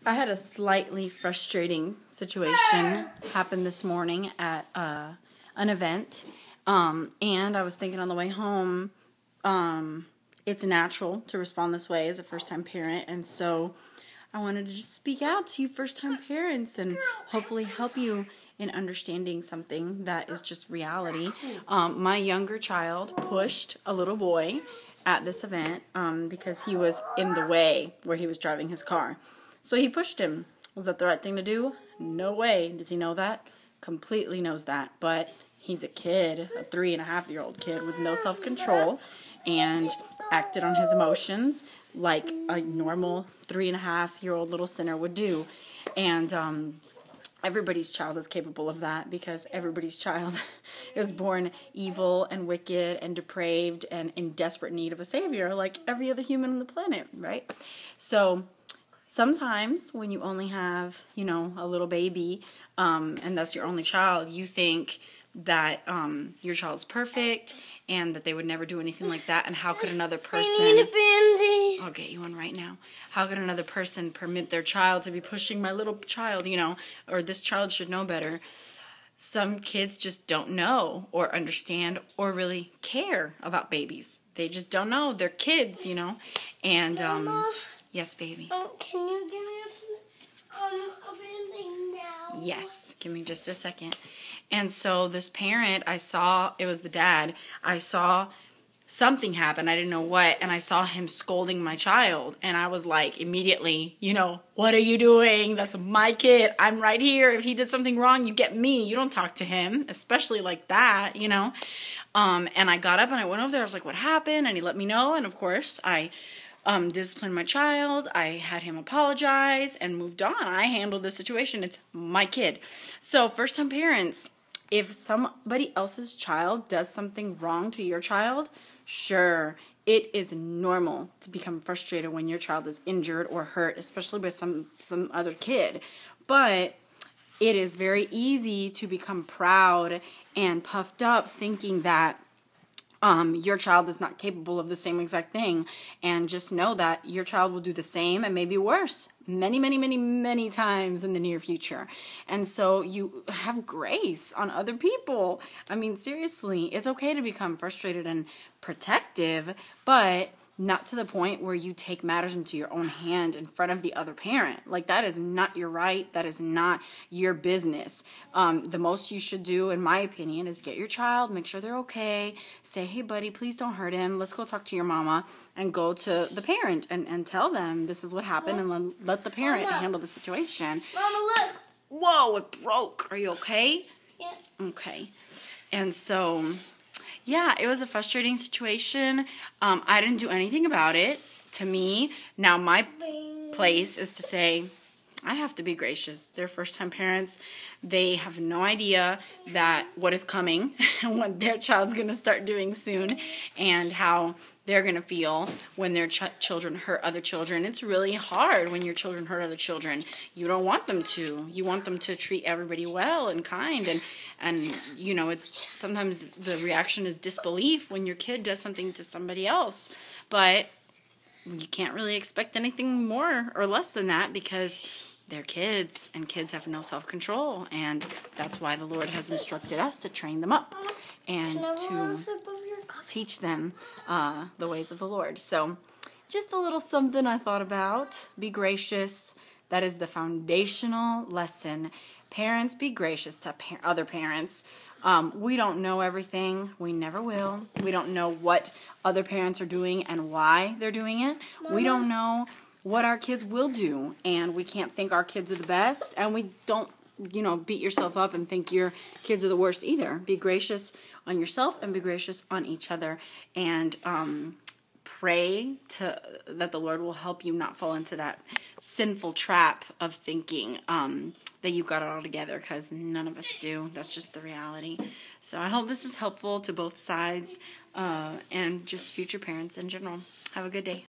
I had a slightly frustrating situation happen this morning at an event, and I was thinking on the way home, it's natural to respond this way as a first-time parent, and so I wanted to just speak out to you first-time parents and hopefully help you in understanding something that is just reality. My younger child pushed a little boy at this event because he was in the way where he was driving his car. So he pushed him. Was that the right thing to do? No way. Does he know that? Completely knows that. But he's a kid, a 3.5-year-old kid with no self-control, and acted on his emotions like a normal 3.5-year-old little sinner would do. And everybody's child is capable of that because everybody's child is born evil and wicked and depraved and in desperate need of a savior like every other human on the planet, right? So sometimes when you only have, a little baby, and that's your only child, you think that your child's perfect and that they would never do anything like that. And how could another person... I need a Band-Aid. I'll get you one right now. How could another person permit their child to be pushing my little child, or this child should know better? Some kids just don't know or understand or really care about babies. They just don't know. They're kids, And, Mama, yes, baby. can you give me a Band-Aid now? Yes, give me just a second. And so this parent, it was the dad, I saw something happen, I didn't know what, and I saw him scolding my child, and I was like, immediately, what are you doing? That's my kid. I'm right here. If he did something wrong, you get me. You don't talk to him, especially like that, And I got up and I went over there. I was like, what happened? And he let me know, and of course, I disciplined my child. I had him apologize and moved on. I handled the situation. It's my kid. So first-time parents, if somebody else's child does something wrong to your child, sure, it is normal to become frustrated when your child is injured or hurt, especially by some other kid. But it is very easy to become proud and puffed up thinking that your child is not capable of the same exact thing, and just know that your child will do the same and maybe worse many, many, many, many times in the near future. And so you have grace on other people. I mean, seriously, it's okay to become frustrated and protective, but not to the point where you take matters into your own hand in front of the other parent. Like, that is not your right. That is not your business. The most you should do, in my opinion, is get your child, make sure they're okay, say, hey, buddy, please don't hurt him. Let's go talk to your mama, and go to the parent and tell them this is what happened, and let the parent handle the situation. Mama, look. Whoa, it broke. Are you okay? Yeah. Okay. And so... yeah, it was a frustrating situation. I didn't do anything about it. To me, now my place is to say, I have to be gracious. They're first-time parents. They have no idea that what is coming and what their child's going to start doing soon, and how they're going to feel when their children hurt other children. It's really hard when your children hurt other children. You don't want them to. You want them to treat everybody well and kind, and it's sometimes the reaction is disbelief when your kid does something to somebody else. But you can't really expect anything more or less than that because they're kids, and kids have no self-control, and that's why the Lord has instructed us to train them up and to teach them the ways of the Lord. So just a little something I thought about. Be gracious. That is the foundational lesson. Parents, be gracious to other parents. We don't know everything. We never will. We don't know what other parents are doing and why they're doing it. Mama. We don't know what our kids will do, and we can't think our kids are the best, and we don't, beat yourself up and think your kids are the worst either. Be gracious on yourself and be gracious on each other, and pray that the Lord will help you not fall into that sinful trap of thinking that you've got it all together, because none of us do. That's just the reality. So I hope this is helpful to both sides and just future parents in general. Have a good day.